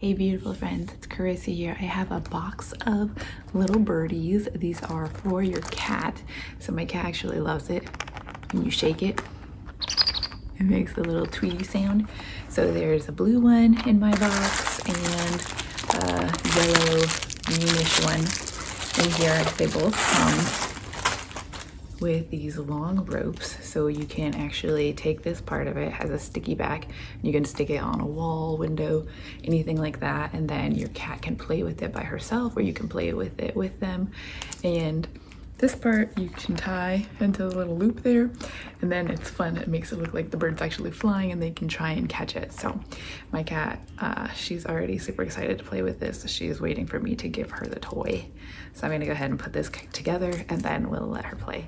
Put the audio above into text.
Hey beautiful friends, it's Karissa here. I have a box of little birdies. These are for your cat. So my cat actually loves it. When you shake it, it makes a little tweety sound. So there's a blue one in my box and a yellow greenish one in here. They both come with these long ropes, so you can actually take this part of it, has a sticky back, you can stick it on a wall, window, anything like that, and then your cat can play with it by herself or you can play with it with them. And this part you can tie into the little loop there, and then it's fun. It makes it look like the bird's actually flying and they can try and catch it. So my cat, she's already super excited to play with this. She's waiting for me to give her the toy. So I'm gonna go ahead and put this together and then we'll let her play.